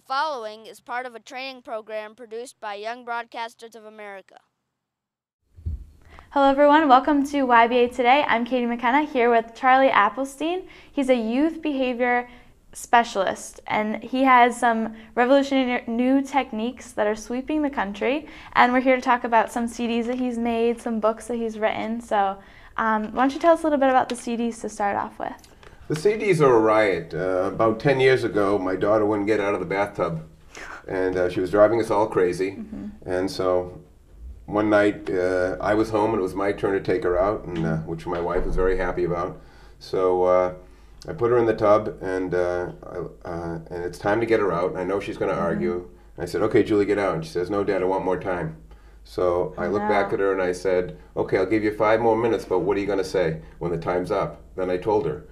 following is part of a training program produced by Young Broadcasters of America. Hello everyone, welcome to YBA Today. I'm Katie McKenna here with Charlie Appelstein. He's a youth behavior specialist and he has some revolutionary new techniques that are sweeping the country, and we're here to talk about some CDs that he's made, some books that he's written. So why don't you tell us a little bit about the CDs to start off with? The CDs are a riot. About 10 years ago, my daughter wouldn't get out of the bathtub, and she was driving us all crazy. And so one night, I was home, and it was my turn to take her out, and which my wife was very happy about. So I put her in the tub, and it's time to get her out. I know she's going to argue. And I said, "Okay, Julie, get out." And she says, "No, Dad, I want more time." So I looked back at her, and I said, "Okay, I'll give you 5 more minutes, but what are you going to say when the time's up?" Then I told her,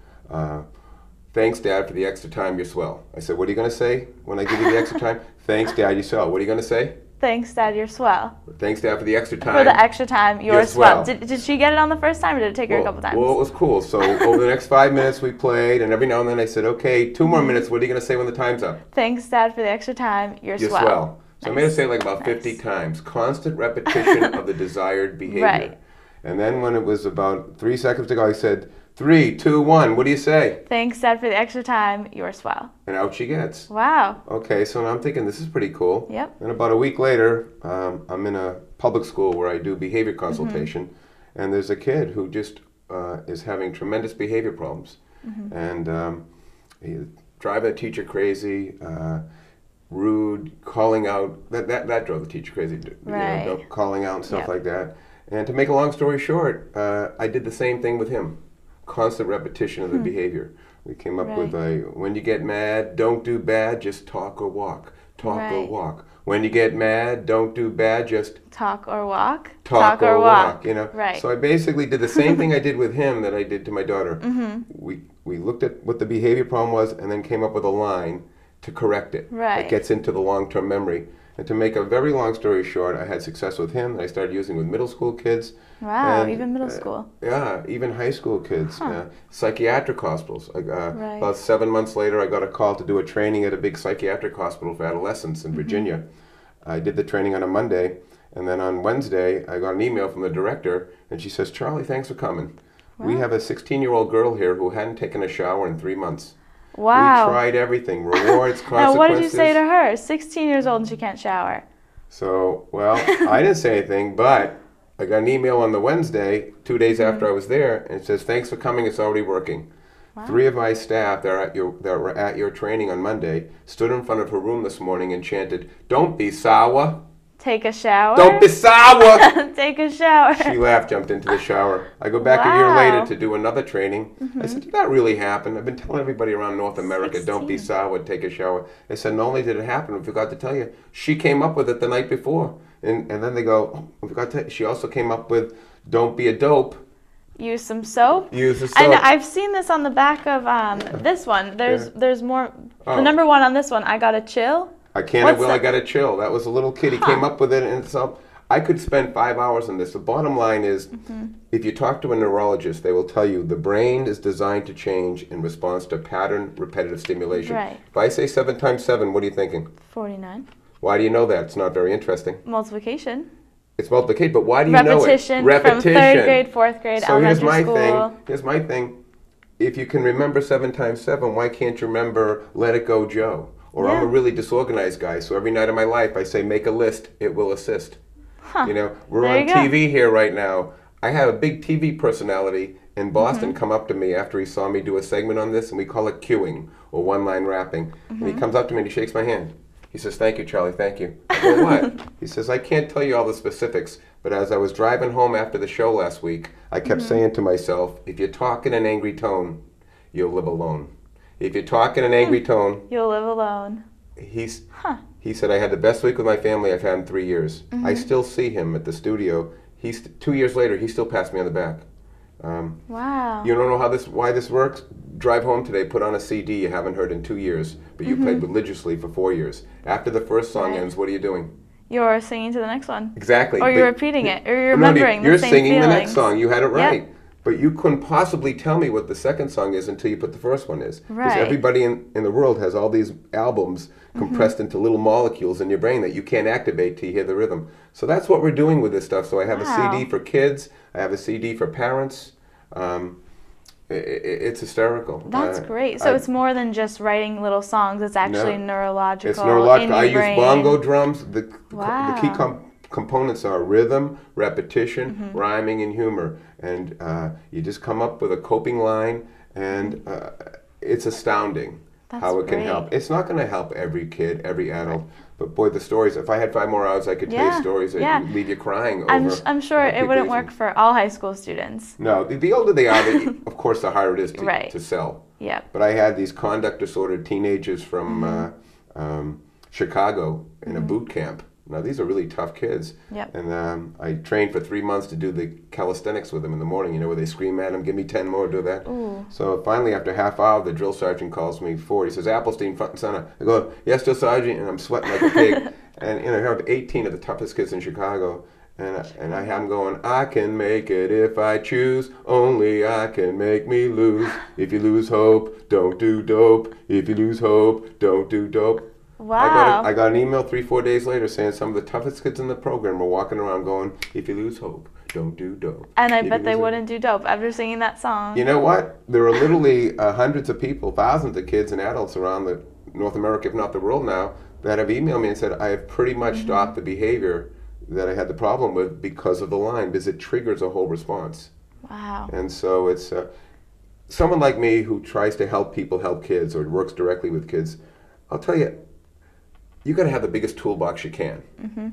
"Thanks, Dad, for the extra time, you're swell." I said, "What are you going to say when I give you the extra time?" "Thanks, Dad, you're swell." "What are you going to say?" "Thanks, Dad, you're swell." "Thanks, Dad, for the extra time." For the extra time, you're swell. Did she get it on the first time, or did it take her a couple times? Well, it was cool. So over the next 5 minutes we played, and every now and then I said, "Okay, 2 more minutes, what are you going to say when the time's up?" "Thanks, Dad, for the extra time, you're swell." Swell. So I made her say it like about 50 times. Constant repetition of the desired behavior. Right. And then when it was about 3 seconds to go, I said, 3, 2, 1, what do you say? "Thanks, Dad, for the extra time, you're swell." And out she gets. Wow. Okay, so now I'm thinking this is pretty cool. Yep. And about a week later, I'm in a public school where I do behavior consultation, and there's a kid who just is having tremendous behavior problems. And he's driving the teacher crazy, rude, calling out. That drove the teacher crazy. Right. You know, calling out and stuff like that. And to make a long story short, I did the same thing with him. Constant repetition of the behavior. We came up with when you get mad, don't do bad, just talk or walk. Talk or walk. When you get mad, don't do bad, just talk or walk. Talk or walk. You know. Right. So I basically did the same thing I did with him that I did to my daughter. We looked at what the behavior problem was, and then came up with a line to correct it. Right. It gets into the long-term memory. And to make a very long story short, I had success with him that I started using with middle school kids. Wow, and, even middle school. Yeah, even high school kids. Psychiatric hospitals. About 7 months later, I got a call to do a training at a big psychiatric hospital for adolescents in Virginia. I did the training on a Monday, and then on Wednesday, I got an email from the director, and she says, "Charlie, thanks for coming. We have a 16-year-old girl here who hadn't taken a shower in 3 months. Wow. We tried everything, rewards, consequences." Now, what did you say to her? 16 years old and she can't shower. So, well, I didn't say anything, but I got an email on the Wednesday, 2 days after I was there, and it says, "Thanks for coming, it's already working." Wow. 3 of my staff that were at your training on Monday stood in front of her room this morning and chanted, "Don't be sour. Take a shower." "Don't be sour." Take a shower. She laughed, jumped into the shower. I go back a year later to do another training. I said, "Did that really happen? I've been telling everybody around North America, 16. Don't be sour, take a shower." They said, "Not only did it happen, we forgot to tell you, she came up with it the night before." And then they go, "Oh, we forgot to, she also came up with, don't be a dope. Use some soap." Use the soap. And I've seen this on the back of this one. There's more. The number one on this one, "I got a chill." I can't, I will, I got a chill. That was a little kid. He came up with it, and so I could spend 5 hours on this. The bottom line is, if you talk to a neurologist, they will tell you the brain is designed to change in response to pattern repetitive stimulation. Right. If I say 7 times 7, what are you thinking? 49. Why do you know that? It's not very interesting. Multiplication. It's multiplication, but why do you know it? Repetition from 3rd grade, 4th grade, elementary school. Here's my thing. If you can remember 7 times 7, why can't you remember Let It Go Joe? Or I'm a really disorganized guy, so every night of my life I say, make a list, it will assist. You know, we're on TV here right now. I have a big TV personality in Boston come up to me after he saw me do a segment on this, and we call it cueing, or one-line rapping. And he comes up to me and he shakes my hand. He says, "Thank you, Charlie, thank you." I go, "What?" He says, "I can't tell you all the specifics, but as I was driving home after the show last week, I kept saying to myself, if you talk in an angry tone, you'll live alone. If you talk in an angry tone, you'll live alone." He said, "I had the best week with my family I've had in 3 years. I still see him at the studio. 2 years later, he still passed me on the back." Wow. You don't know why this works? Drive home today, put on a CD you haven't heard in 2 years, but you played religiously for 4 years. After the first song ends, what are you doing? You're singing to the next one. Exactly. Or you're repeating it, or you're remembering the same You're singing feelings. the next song. You had it right. Yep. but you couldn't possibly tell me what the second song is until you put the first one is. Because Right. everybody in the world has all these albums compressed into little molecules in your brain that you can't activate till you hear the rhythm. So that's what we're doing with this stuff. So I have Wow. a CD for kids. I have a CD for parents. It's hysterical. That's great. So it's more than just writing little songs. It's actually neurological. It's neurological. In I your use brain. bongo drums. The key Wow. components are rhythm, repetition, Mm-hmm. rhyming, and humor. And you just come up with a coping line, and it's astounding That's how it can great. help. It's not going to help every kid, every adult. But boy, the stories, if I had 5 more hours, I could tell you stories that would leave you crying over. I'm sure it wouldn't work for all high school students. No, the older they are, of course, the harder it is Right. to sell. Yeah. But I had these conduct disordered teenagers from Chicago in a boot camp. Now, these are really tough kids. Yep. And I trained for 3 months to do the calisthenics with them in the morning, you know, where they scream at them, give me 10 more, do that. Ooh. So finally, after a half hour, the drill sergeant calls me forward. He says, Appelstein, front and center. I go, yes, drill sergeant, and I'm sweating like a pig. And, you know, I have 18 of the toughest kids in Chicago. And I have them going, I can make it if I choose, only I can make me lose. If you lose hope, don't do dope. If you lose hope, don't do dope. Wow. I got an email 3-4 days later saying some of the toughest kids in the program were walking around going, if you lose hope, don't do dope. And I If bet you they lose wouldn't do dope after singing that song. You know what? There are literally hundreds of people, thousands of kids and adults around North America, if not the world now, that have emailed me and said, I have pretty much stopped the behavior that I had the problem with because of the line, because it triggers a whole response. Wow. And so it's someone like me who tries to help people help kids or works directly with kids. I'll tell you, you got to have the biggest toolbox you can,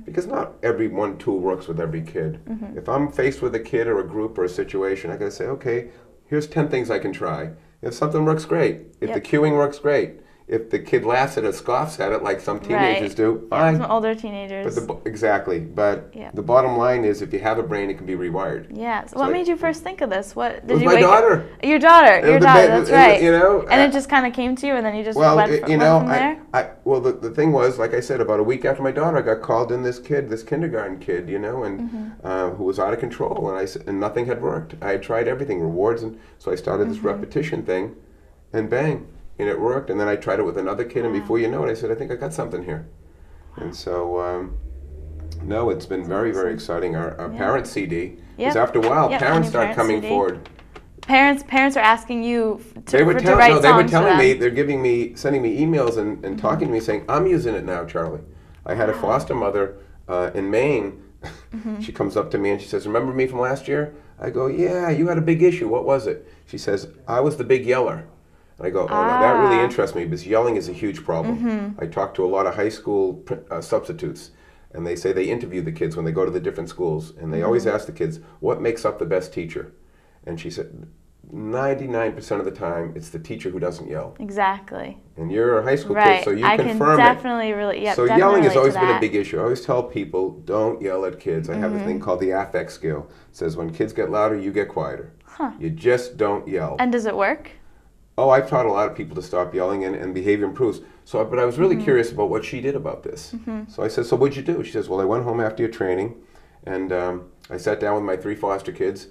because not every one tool works with every kid. If I'm faced with a kid or a group or a situation, I got to say, okay, here's 10 things I can try. If something works, great. If the cueing works, great. If the kid laughs at it, scoffs at it, like some teenagers do, fine. Some older teenagers. But exactly. But the bottom line is, if you have a brain, it can be rewired. Yeah. So what made you first think of this? What did It was you my wake daughter. Your daughter. Your daughter. That's right. You know. And it just kind of came to you, and then you just went from there. Well, the thing was, like I said, about a week after my daughter, I got called in this kindergarten kid, you know, and who was out of control, and nothing had worked. I had tried everything, rewards, and so I started this repetition thing, and bang. And it worked, and then I tried it with another kid, and before you know it, I said, I think I got something here. And so, no, it's been very, very exciting. Our parent CD, because after a while, parents start coming forward. Parents are asking you to write songs they were for telling them. me, sending me emails and talking to me saying, I'm using it now, Charlie. I had a foster mother in Maine. She comes up to me and she says, remember me from last year? I go, yeah, you had a big issue. What was it? She says, I was the big yeller. And I go, oh, no, that really interests me because yelling is a huge problem. I talk to a lot of high school substitutes, and they say they interview the kids when they go to the different schools, and they always ask the kids, what makes up the best teacher? And she said, 99% of the time, it's the teacher who doesn't yell. Exactly. And you're a high school kid, so you confirm I can definitely so yelling has always been a big issue. I always tell people, don't yell at kids. I have a thing called the affect scale. It says when kids get louder, you get quieter. You just don't yell. And does it work? Oh, I've taught a lot of people to stop yelling and behavior improves. So, but I was really curious about what she did about this. So I said, so what'd you do? She says, well, I went home after your training, and I sat down with my 3 foster kids,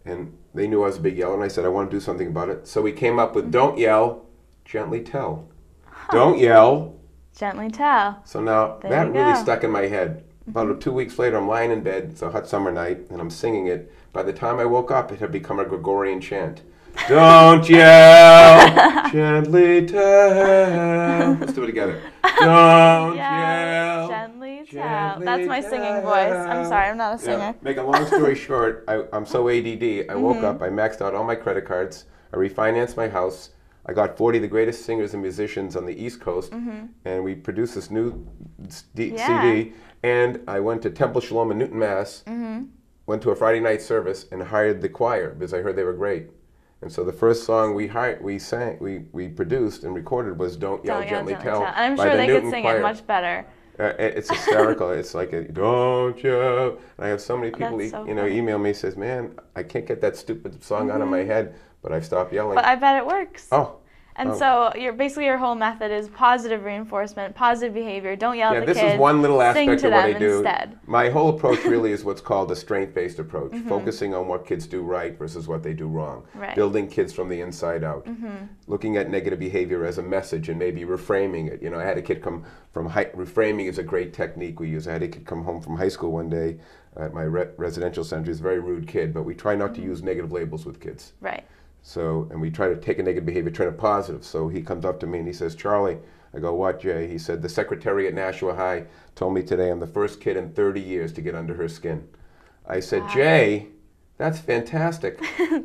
and they knew I was a big yeller, and I said, I want to do something about it. So we came up with don't yell, gently tell. Don't yell. Gently tell. So now There that you really go. stuck in my head. About 2 weeks later, I'm lying in bed, it's a hot summer night, and I'm singing it. By the time I woke up, it had become a Gregorian chant. Don't yell, gently tell. Let's do it together. Don't yell, gently tell. That's my singing voice. I'm sorry, I'm not a singer. Yeah. Make a long story short, I'm so ADD. I woke up, I maxed out all my credit cards, I refinanced my house, I got 40 of the greatest singers and musicians on the East Coast, and we produced this new CD, and I went to Temple Shalom in Newton, Mass, went to a Friday night service, and hired the choir because I heard they were great. And so the first song we produced and recorded was "Don't Yell, Gently Tell." And I'm by sure the they Newton could sing Choir. it much better. It's hysterical. It's like "Don't yell." And I have so many people, That's so funny. email me says, "Man, I can't get that stupid song out of my head, but I've stopped yelling." But I bet it works. Oh, And so basically your whole method is positive reinforcement, positive behavior. Don't yell at the kids. Yeah, this is one little aspect of what I do. Instead. My whole approach really is what's called a strength-based approach, focusing on what kids do right versus what they do wrong, building kids from the inside out, looking at negative behavior as a message and maybe reframing it. You know, I had a kid come from reframing is a great technique we use. I had a kid come home from high school one day at my residential center. He's a very rude kid, but we try not to use negative labels with kids. Right. So, and we try to take a negative behavior, turn it positive. So he comes up to me and he says, Charlie, I go, what, Jay? He said, the secretary at Nashua High told me today I'm the first kid in 30 years to get under her skin. I said, wow. Jay, that's fantastic.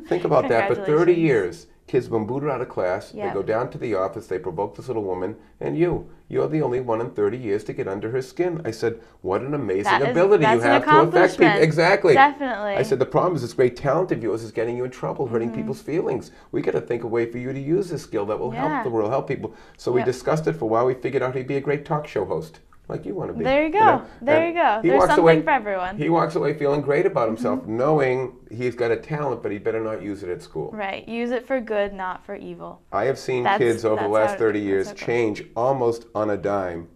Think about that. For 30 years, kids have been booted out of class. They go down to the office. They provoke this little woman. And you're the only one in 30 years to get under her skin. I said, what an amazing ability you have to affect people. Exactly. Definitely. I said, the problem is this great talent of yours is getting you in trouble, hurting people's feelings. We got to think a way for you to use this skill that will help the world, help people. So we discussed it for a while. We figured out he'd be a great talk show host. Like you want to be. There you go. There you go. There's something for everyone. He walks away feeling great about himself, knowing he's got a talent, but he better not use it at school. Right. Use it for good, not for evil. I have seen kids over the last 30 years change almost on a dime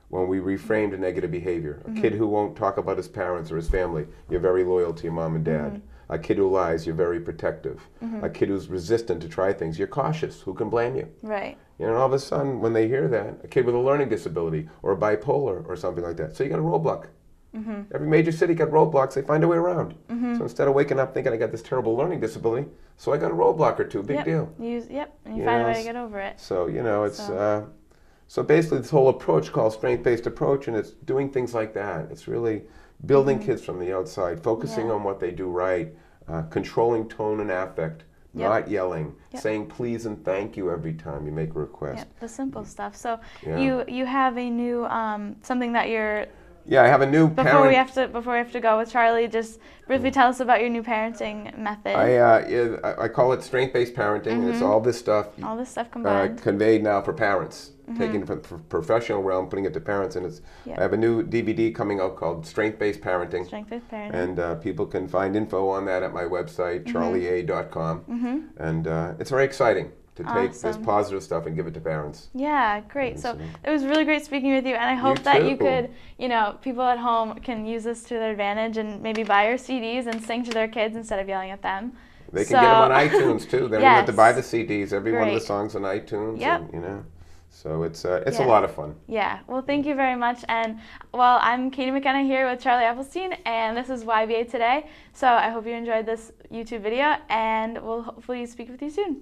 when we reframed a negative behavior. A kid who won't talk about his parents or his family, you're very loyal to your mom and dad. A kid who lies, you're very protective. A kid who's resistant to try things, you're cautious. Who can blame you? Right. You know, all of a sudden, when they hear that, a kid with a learning disability or a bipolar or something like that, so you got a roadblock. Every major city got roadblocks. They find a way around. So instead of waking up thinking I got this terrible learning disability, so I got a roadblock or two. Big deal. And you find a way to get over it. So you know, it's so basically this whole approach called strength-based approach, and it's doing things like that. It's really building kids from the outside, focusing on what they do right, controlling tone and affect. Not yelling, saying please and thank you every time you make a request. The simple stuff. So you have a new something that you're. Yeah, I have a new before we have to go with Charlie, just briefly tell us about your new parenting method. I call it strength-based parenting, and it's all this stuff. All this stuff combined. Conveyed now for parents, taking it from the professional realm, putting it to parents, and it's. I have a new DVD coming out called Strength-Based Parenting. Strength-based parenting. And people can find info on that at my website, charliea.com, and it's very exciting to take this positive stuff and give it to parents. Yeah, great. So it was really great speaking with you, and I hope that you could, you know, people at home can use this to their advantage and maybe buy your CDs and sing to their kids instead of yelling at them. They can get them on iTunes too. They don't have to buy the CDs. Every one of the songs on iTunes. And, you know, so it's a lot of fun. Yeah. Well, thank you very much. And well, I'm Katie McKenna here with Charlie Appelstein, and this is YBA Today. So I hope you enjoyed this YouTube video, and we'll hopefully speak with you soon.